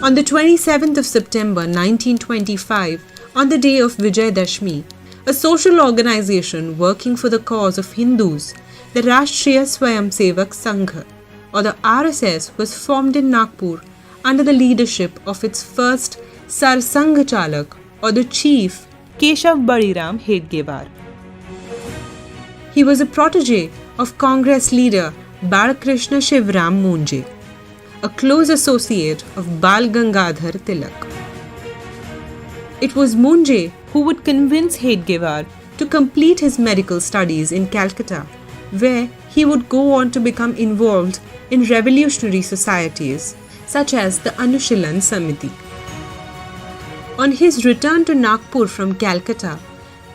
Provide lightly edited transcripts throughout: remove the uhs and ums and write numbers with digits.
On the 27th of September 1925, on the day of Vijayadashmi, a social organization working for the cause of Hindus, the Rashtriya Swayamsevak Sangh, or the RSS, was formed in Nagpur under the leadership of its first Sarsanghchalak, or the chief, Keshav Baliram Hedgewar. He was a protege of Congress leader Balakrishna Shivram Munje, a close associate of Bal Gangadhar Tilak. It was Munje who would convince Hedgewar to complete his medical studies in Calcutta, where he would go on to become involved in revolutionary societies such as the Anushilan Samiti. On his return to Nagpur from Calcutta,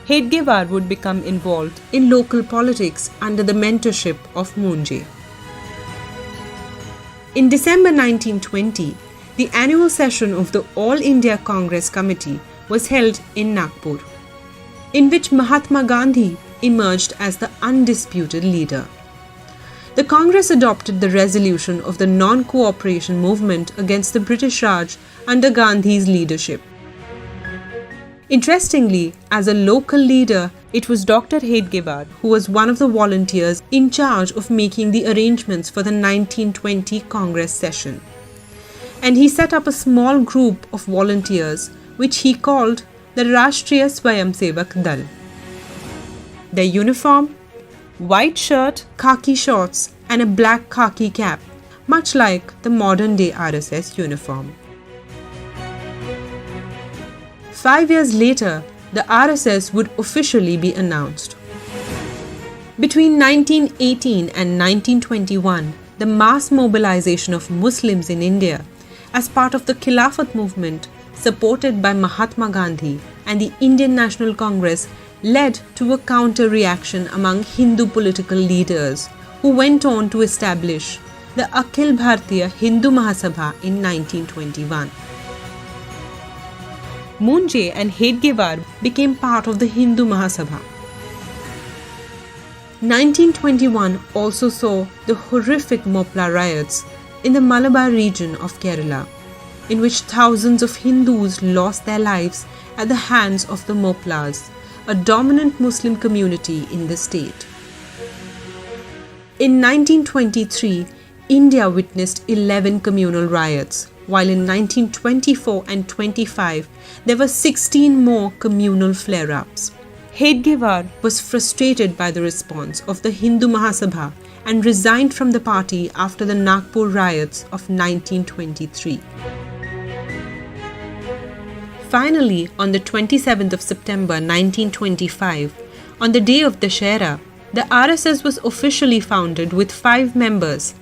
Hedgewar would become involved in local politics under the mentorship of Munje. In December 1920, the annual session of the All India Congress Committee was held in Nagpur, in which Mahatma Gandhi emerged as the undisputed leader. The Congress adopted the resolution of the non-cooperation movement against the British Raj under Gandhi's leadership. Interestingly, as a local leader, it was Dr. Hedgewar who was one of the volunteers in charge of making the arrangements for the 1920 Congress session. And he set up a small group of volunteers which he called the Rashtriya Swayamsevak Dal. Their uniform? White shirt, khaki shorts and a black khaki cap, much like the modern-day RSS uniform. 5 years later, the RSS would officially be announced. Between 1918 and 1921, the mass mobilization of Muslims in India as part of the Khilafat movement, supported by Mahatma Gandhi and the Indian National Congress, led to a counter-reaction among Hindu political leaders who went on to establish the Akhil Bharatiya Hindu Mahasabha in 1921. Munje and Hedgewar became part of the Hindu Mahasabha. 1921 also saw the horrific Mopla riots in the Malabar region of Kerala, in which thousands of Hindus lost their lives at the hands of the Moplas, a dominant Muslim community in the state. In 1923, India witnessed 11 communal riots, while in 1924 and 25, there were 16 more communal flare-ups. Hedgewar was frustrated by the response of the Hindu Mahasabha and resigned from the party after the Nagpur riots of 1923. Finally, on the 27th of September 1925, on the day of Dussehra, the RSS was officially founded with 5 members: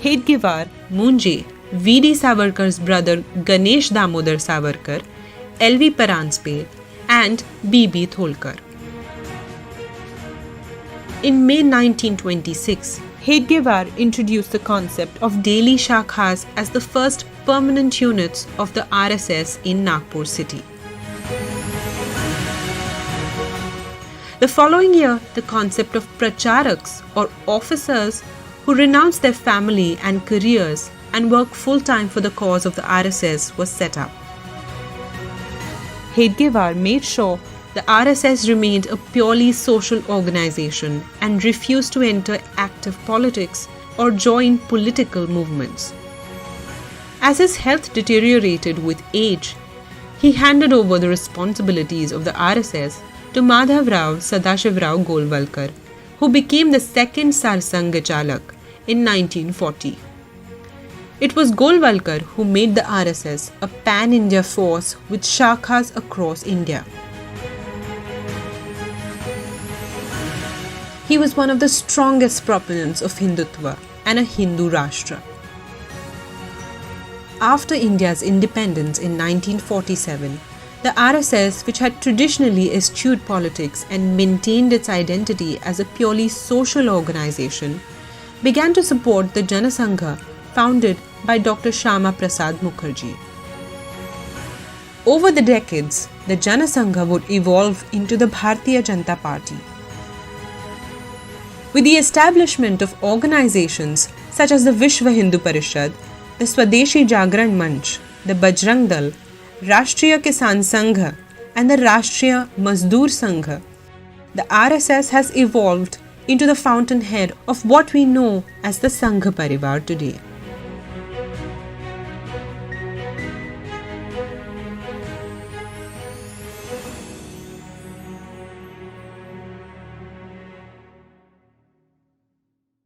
Hedgewar, Munje, V.D. Savarkar's brother Ganesh Damodar Savarkar, L.V. Paranspe, and B.B. Tholkar. In May 1926, Hedgewar introduced the concept of daily shakhas as the first permanent units of the RSS in Nagpur city. The following year, the concept of pracharaks, or officers who renounce their family and careers and work full-time for the cause of the RSS, was set up. Hedgewar made sure the RSS remained a purely social organization and refused to enter active politics or join political movements. As his health deteriorated with age, he handed over the responsibilities of the RSS to Madhavrao Sadashivrao Golwalkar, who became the second Sarsanghchalak in 1940. It was Golwalkar who made the RSS a pan-India force with shakhas across India. He was one of the strongest proponents of Hindutva and a Hindu Rashtra. After India's independence in 1947, the RSS, which had traditionally eschewed politics and maintained its identity as a purely social organization, began to support the Janasangha founded by Dr. Shyama Prasad Mukherjee. Over the decades, the Janasangha would evolve into the Bharatiya Janata Party. With the establishment of organizations such as the Vishwa Hindu Parishad, the Swadeshi Jagran Manch, the Bajrang Dal, Rashtriya Kisan Sangh, and the Rashtriya Mazdoor Sangh, the RSS has evolved into the fountainhead of what we know as the Sangh Parivar today.